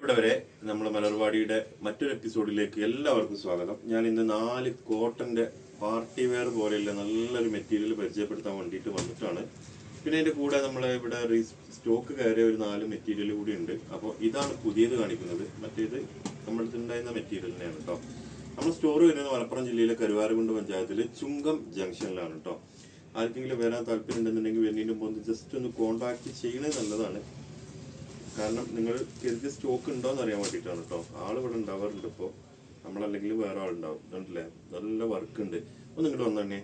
ഇവിടെ വരെ നമ്മൾ മലർവാടിയുടെ മറ്റൊരു എപ്പിസോഡിലേക്ക് എല്ലാവർക്കും സ്വാഗതം. ഞാൻ ഇന്ന് 4 കോട്ടന്റെ പാർട്ടി വെയർ പോലെയുള്ള നല്ലൊരു മെറ്റീരിയൽ പരിചയപ്പെടുത്താൻ വേണ്ടിയിട്ട് വന്നിട്ടാണ്. പിന്നെ അതിന്റെ കൂടെ നമ്മളെ ഇവിടെ സ്റ്റോക്ക് കയറിയ ഒരു 4 മെറ്റീരിയൽ കൂടി ഉണ്ട്. അപ്പോൾ ഇതാണ് പുതിയത് കാണിക്കുന്നത്. മറ്റേത് നമ്മൾക്ക് ഉണ്ടായിരുന്ന മെറ്റീരിയൽ തന്നെയാണ് കേട്ടോ. നമ്മൾ സ്റ്റോർ വരുന്നത് മലപ്പുറം ജില്ലയിലെ കരുവാരകുണ്ട് പഞ്ചായത്തിലെ ചുങ്കം ജംഗ്ഷനിലാണ് കേട്ടോ. ആർക്കെങ്കിലും വരാൻ താല്പര്യം ഉണ്ടെന്നുണ്ടെങ്കിൽ വരുന്നതിന് മുമ്പ് ജസ്റ്റ് ഒന്ന് കോൺടാക്ട് ചെയ്യണത് നല്ലതാണ്. കാരണം നിങ്ങൾ കരുതിയ സ്റ്റോക്ക് ഉണ്ടോ എന്ന് അറിയാൻ വേണ്ടിയിട്ടാണ് കേട്ടോ. ഇവിടെ ഉണ്ടാവാറുണ്ട്. ഇപ്പോൾ നമ്മളല്ലെങ്കിൽ വേറെ ആളുണ്ടാവും. കണ്ടില്ലേ, നല്ല വർക്ക് ഉണ്ട്. ഒന്ന് ഇങ്ങോട്ട് വന്നെ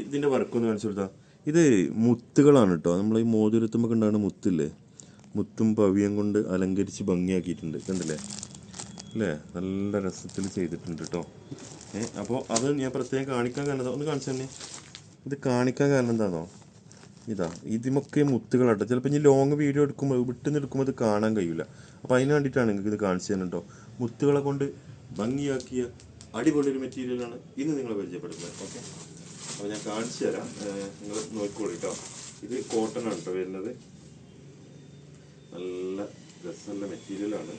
ഇതിന്റെ വർക്ക് ഒന്ന് കാണിച്ചു കൊടുത്താൽ. ഇത് മുത്തുകളാണ് കേട്ടോ. നമ്മൾ ഈ മോതിരത്തുമ്പൊക്കെ ഉണ്ടാകുന്ന മുത്തില്ലേ, മുത്തും പവിയം കൊണ്ട് അലങ്കരിച്ച് ഭംഗിയാക്കിയിട്ടുണ്ട്. കണ്ടില്ലേ അല്ലേ, നല്ല രസത്തിൽ ചെയ്തിട്ടുണ്ട് കേട്ടോ. അപ്പോൾ അത് ഞാൻ പ്രത്യേകം കാണിക്കാൻ കാരണം ഒന്ന് കാണിച്ചു തന്നെ. ഇത് കാണിക്കാൻ കാരണം എന്താണോ, ഇതാ ഇതിമൊക്കെ മുത്തുകളാട്ടോ. ചിലപ്പോൾ ഇനി ലോങ് വീഡിയോ എടുക്കുമ്പോൾ വിട്ടുനിന്ന് എടുക്കുമ്പോൾ ഇത് കാണാൻ കഴിയില്ല. അപ്പോൾ അതിന് വേണ്ടിയിട്ടാണ് നിങ്ങൾക്ക് ഇത് കാണിച്ചു തരുന്നത് കേട്ടോ. മുത്തുകളെ കൊണ്ട് ഭംഗിയാക്കിയ അടിപൊളി ഒരു മെറ്റീരിയലാണ് ഇന്ന് നിങ്ങളെ പരിചയപ്പെടുന്നത്. ഓക്കെ, അപ്പോൾ ഞാൻ കാണിച്ചു തരാം, നിങ്ങൾ നോക്കിക്കോളൂ കേട്ടോ. ഇത് കോട്ടൺ ആണ് കേട്ടോ വരുന്നത്. നല്ല രസമുള്ള മെറ്റീരിയലാണ്.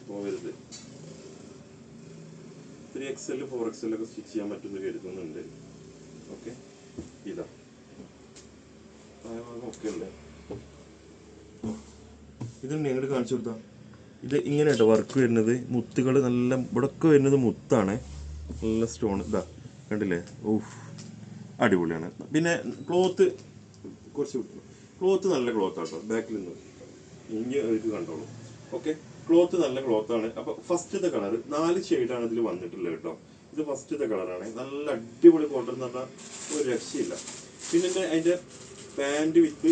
പോകരുത് 3XL 4XL ഒക്കെ സ്റ്റിച്ച് ചെയ്യാൻ പറ്റുമെന്ന് കരുതുന്നുണ്ട്. ഓക്കെ, ഇതാ ഓക്കെ അല്ലേ. ഇത് ഞങ്ങൾ കാണിച്ചു കൊടുത്താ. ഇത് ഇങ്ങനെ കേട്ടോ വർക്ക് വരുന്നത്. മുത്തുകൾ നല്ല ഇവിടൊക്കെ വരുന്നത് മുത്താണ്. നല്ല സ്റ്റോൺ ഇതാ കണ്ടില്ലേ. ഓഹ്, അടിപൊളിയാണ്. പിന്നെ ക്ലോത്ത് നല്ല ക്ലോത്ത് ആട്ടോ. ബാക്കിൽ നിന്ന് ഇനി അവർക്ക് കണ്ടോളൂ. ഓക്കെ, ക്ലോത്ത് നല്ല ക്ലോത്താണ്. അപ്പൊ ഫസ്റ്റത്തെ കളർ 4 ഷെയ്ഡാണ് ഇതിൽ വന്നിട്ടുള്ളത് കേട്ടോ. ഇത് ഫസ്റ്റത്തെ കളറാണ്. നല്ല അടിപൊളി കോട്ടൺ എന്ന് പറഞ്ഞാൽ ഒരു രക്ഷയില്ല. പിന്നെ അതിന്റെ പാൻറ് വിത്ത്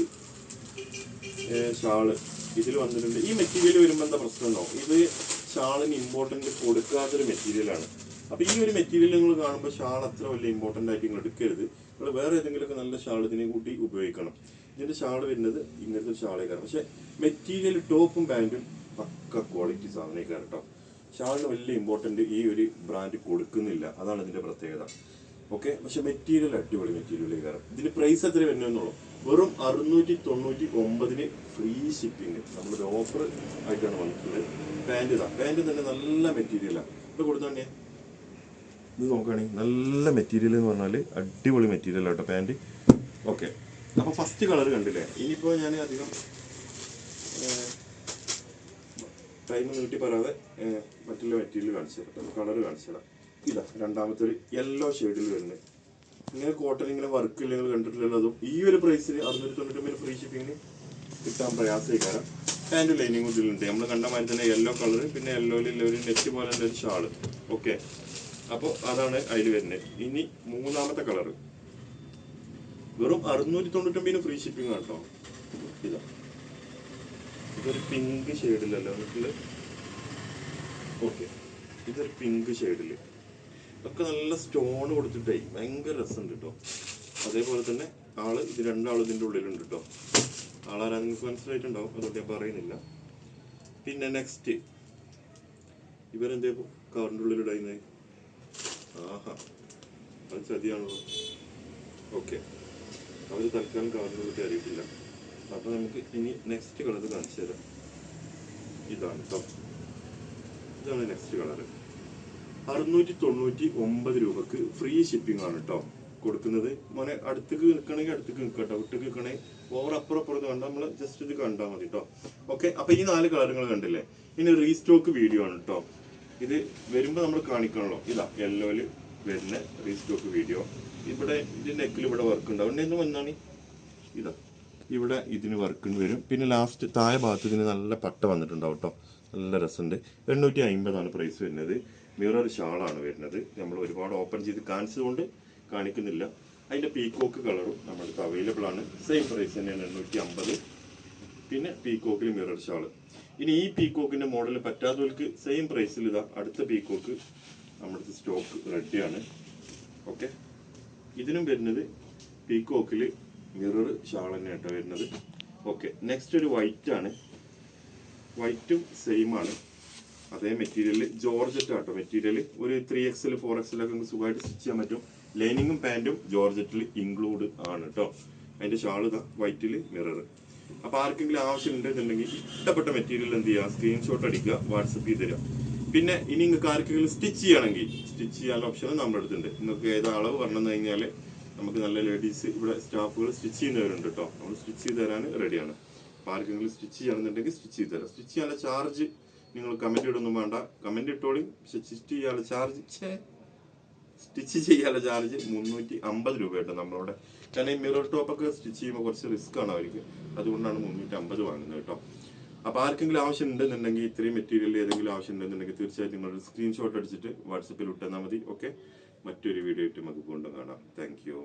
ഷാള് ഇതിൽ വന്നിട്ടുണ്ട്. ഈ മെറ്റീരിയൽ വരുമ്പോൾ എന്താ പ്രശ്നം ഉണ്ടോ, ഇത് ഷാളിന് ഇമ്പോർട്ടൻറ്റ് കൊടുക്കാത്തൊരു മെറ്റീരിയലാണ്. അപ്പൊ ഈ ഒരു മെറ്റീരിയൽ നിങ്ങൾ കാണുമ്പോൾ ഷാൾ അത്ര വലിയ ഇമ്പോർട്ടൻ്റ് ആയിട്ട് നിങ്ങൾ എടുക്കരുത്. നിങ്ങൾ വേറെ ഏതെങ്കിലുമൊക്കെ നല്ല ഷാൾ ഇതിനെ കൂട്ടി ഉപയോഗിക്കണം. ഇതിന്റെ ഷാൾ വരുന്നത് ഇങ്ങനത്തെ ഷാളേക്കാണ്. പക്ഷെ മെറ്റീരിയൽ ടോപ്പും പാൻറ്റും പക്ക ക്വാളിറ്റി സാധനക്കാർ കേട്ടോ. ഷാളിന് വലിയ ഇമ്പോർട്ടൻറ്റ് ഈ ഒരു ബ്രാൻഡ് കൊടുക്കുന്നില്ല, അതാണ് ഇതിന്റെ പ്രത്യേകത. ഓക്കെ, പക്ഷെ മെറ്റീരിയൽ അടിപൊളി മെറ്റീരിയലേക്കാരം. ഇതിന് പ്രൈസ് എത്ര വരുന്നുള്ളൂ, വെറും 699 ഫ്രീ ഷിപ്പിംഗ്. നമ്മളൊരു ഓഫർ ആയിട്ടാണ് വന്നിട്ടുള്ളത്. പാൻറ് പാൻറ് തന്നെ നല്ല മെറ്റീരിയലാണ്. ഇത് കൊടുത്തോണ്ടേ ഇത് നോക്കുകയാണെങ്കിൽ നല്ല മെറ്റീരിയൽ എന്ന് പറഞ്ഞാൽ അടിപൊളി മെറ്റീരിയൽ ആട്ടോ പാൻറ്. ഓക്കെ, അപ്പോൾ ഫസ്റ്റ് കളർ കണ്ടില്ലേ. ഇനിയിപ്പോൾ ഞാൻ അധികം ടൈം നീട്ടി പറയാതെ മറ്റുള്ള മെറ്റീരിയൽ കാണിച്ചു തരാം, കളർ കാണിച്ചു തരാം. ഇതാ രണ്ടാമത്തെ ഒരു യെല്ലോ ഷെയ്ഡിൽ വരുന്നത്. ഇങ്ങനെ കോട്ടൺ ഇങ്ങനെ വർക്ക് ഇല്ലെങ്കിൽ കണ്ടിട്ടുള്ളതും ഈ ഒരു പ്രൈസിന് 699 ഫ്രീ ഷിപ്പിങ്ങിന് കിട്ടാൻ പ്രയാസമായിക്കാരം. പാൻറ് ലൈനിങ് ഇതിലുണ്ട്. നമ്മൾ കണ്ട മാതിരി തന്നെ യെല്ലോ കളർ, പിന്നെ യെല്ലോയിൽ ഒരു നെറ്റ് പോലെ തന്നെ ഒരു ഷാള്. ഓക്കെ, അപ്പോൾ അതാണ് അതിൽ വരുന്നത്. ഇനി മൂന്നാമത്തെ കളർ വെറും 699 ഫ്രീ ഷിപ്പിംഗ് കേട്ടോ. ഇതാ ഇതൊരു പിങ്ക് ഷെയ്ഡിലല്ലോ വീട്ടില്. ഓക്കെ, ഇതൊരു പിങ്ക് ഷെയ്ഡില് ഒക്കെ നല്ല സ്റ്റോൺ കൊടുത്തിട്ടേ ഭയങ്കര രസമുണ്ട് കേട്ടോ. അതേപോലെ തന്നെ ഇത് രണ്ടാളും ഇതിൻ്റെ ഉള്ളിലുണ്ട് കേട്ടോ. ആളാരാ നിങ്ങൾക്ക് മനസ്സിലായിട്ടുണ്ടാവും, അതുകൊണ്ട് ഞാൻ പറയുന്നില്ല. പിന്നെ നെക്സ്റ്റ് ഇവരെന്തേ കവറിൻ്റെ ഉള്ളിൽ ഇടുന്നത്. ആഹാ, അത് ചതിയാണല്ലോ. ഓക്കെ, അവർ തൽക്കാലം കവറിൻ്റെ ഉള്ളിൽ കയറിയിട്ടില്ല. അപ്പൊ നമുക്ക് ഇനി നെക്സ്റ്റ് കളർ കാണിച്ചു തരാം. ഇതാണ് കേട്ടോ, ഇതാണ് നെക്സ്റ്റ് കളർ. 699 രൂപക്ക് ഫ്രീ ഷിപ്പിംഗ് ആണ് കേട്ടോ കൊടുക്കുന്നത്. മോനെ അടുത്തേക്ക് നിൽക്കണമെങ്കിൽ അടുത്തേക്ക് നിൽക്കട്ടോ, വിട്ടേക്ക് നിൽക്കണമെങ്കിൽ ഓവർ അപ്പുറപ്പുറത്ത് കണ്ടാൽ നമ്മൾ ജസ്റ്റ് ഇത് കണ്ടാൽ മതി കേട്ടോ. ഓക്കെ, അപ്പൊ ഈ 4 കളറുകൾ കണ്ടില്ലേ. ഇനി റീസ്റ്റോക്ക് വീഡിയോ ആണ് കേട്ടോ. ഇത് വരുമ്പോൾ നമ്മൾ കാണിക്കണല്ലോ. ഇതാ യെല്ലോയില് വരുന്ന റീസ്റ്റോക്ക് വീഡിയോ. ഇവിടെ ഇതിന്റെ നെക്കിൽ ഇവിടെ വർക്ക് ഉണ്ടാവും. എന്ന് വന്നാണ് ഇതാ ഇവിടെ ഇതിന് വർക്ക് വരും. പിന്നെ ലാസ്റ്റ് താഴെ ഭാഗത്ത് ഇതിന് നല്ല പട്ട വന്നിട്ടുണ്ടാവും കേട്ടോ. നല്ല രസമുണ്ട്. 850 പ്രൈസ് വരുന്നത്. മിറർ ഷാളാണ് വരുന്നത്. നമ്മൾ ഒരുപാട് ഓപ്പൺ ചെയ്ത് കാണിച്ചതുകൊണ്ട് കാണിക്കുന്നില്ല. അതിന്റെ പീക്കോക്ക് കളറും നമ്മൾക്ക് അവൈലബിൾ ആണ്. സെയിം പ്രൈസ് തന്നെയാണ് 850. പിന്നെ പീക്കോക്കിൽ മിറർ ഷാള്. ഇനി ഈ പീക്കോക്കിന്റെ മോഡൽ പറ്റാത്തവർക്ക് സെയിം പ്രൈസിൽ ഇതാ അടുത്ത പീക്കോക്ക് നമ്മുടെ സ്റ്റോക്ക് റെഡിയാണ്. ഓക്കെ, ഇതിനും വരുന്നത് പീക്കോക്കിൽ മിറർ ഷാൾ തന്നെ കേട്ടോ വരുന്നത്. ഓക്കെ, നെക്സ്റ്റ് ഒരു വൈറ്റ് ആണ്. വൈറ്റും സെയിം ആണ്, അതേ മെറ്റീരിയൽ. ജോർജറ്റ് ആട്ടോ മെറ്റീരിയൽ. ഒരു 3XL 4XL ഒക്കെ നമുക്ക് സുഖമായിട്ട് സ്റ്റിച്ച് ചെയ്യാൻ പറ്റും. ലൈനിങ്ങും പാൻറ്റും ജോർജറ്റിൽ ഇൻക്ലൂഡ് ആണ് കേട്ടോ. അതിന്റെ ഷാൾ ഇതാ വൈറ്റിൽ മിറർ. അപ്പോൾ ആർക്കെങ്കിലും ആവശ്യം ഉണ്ടെന്നുണ്ടെങ്കിൽ ഇഷ്ടപ്പെട്ട മെറ്റീരിയൽ എന്ത് ചെയ്യുക, സ്ക്രീൻഷോട്ട് അടിക്കുക, വാട്സപ്പ് ചെയ്ത് തരിക. പിന്നെ ഇനി നിങ്ങൾക്ക് ആർക്കെങ്കിലും സ്റ്റിച്ച് ചെയ്യണമെങ്കിൽ സ്റ്റിച്ച് ചെയ്യാനുള്ള ഓപ്ഷൻ നമ്മുടെ അടുത്തുണ്ട്. നിങ്ങൾക്ക് ഏത് അളവ് പറഞ്ഞു കഴിഞ്ഞാൽ നമുക്ക് നല്ല ലേഡീസ് ഇവിടെ സ്റ്റാഫുകൾ സ്റ്റിച്ച് ചെയ്യുന്നവരുണ്ട് കേട്ടോ. നമ്മൾ സ്റ്റിച്ച് ചെയ്ത് തരാൻ റെഡിയാണ്. അപ്പോൾ ആർക്കെങ്കിലും സ്റ്റിച്ച് ചെയ്യണമെന്നുണ്ടെങ്കിൽ സ്റ്റിച്ച് ചെയ്ത് തരാം. സ്റ്റിച്ച് ചെയ്യാനുള്ള ചാർജ് നിങ്ങൾ കമൻറ്റ് ഇടൊന്നും വേണ്ട, കമൻറ്റ് ഇട്ടോളി. പക്ഷെ സ്റ്റിച്ച് ചെയ്യാനുള്ള ചാർജ് 350 രൂപ കേട്ടോ നമ്മളവിടെ. കാരണം ഈ മിറർ ടോപ്പൊക്കെ സ്റ്റിച്ച് ചെയ്യുമ്പോൾ കുറച്ച് റിസ്ക് ആണ് അവർക്ക്, അതുകൊണ്ടാണ് 350 വാങ്ങുന്നത് കേട്ടോ. അപ്പോൾ ആർക്കെങ്കിലും ആവശ്യം ഉണ്ടെന്നുണ്ടെങ്കിൽ, ഇത്രയും മെറ്റീരിയൽ ഏതെങ്കിലും ആവശ്യം ഉണ്ടെന്നുണ്ടെങ്കിൽ തീർച്ചയായിട്ടും നിങ്ങളൊരു സ്ക്രീൻഷോട്ട് അടിച്ചിട്ട് വാട്സപ്പിൽ ഇട്ടെന്നാൽ മതി. ഓക്കെ, മറ്റൊരു വീഡിയോ ആയിട്ട് നമുക്ക് വീണ്ടും കാണാം. Thank you.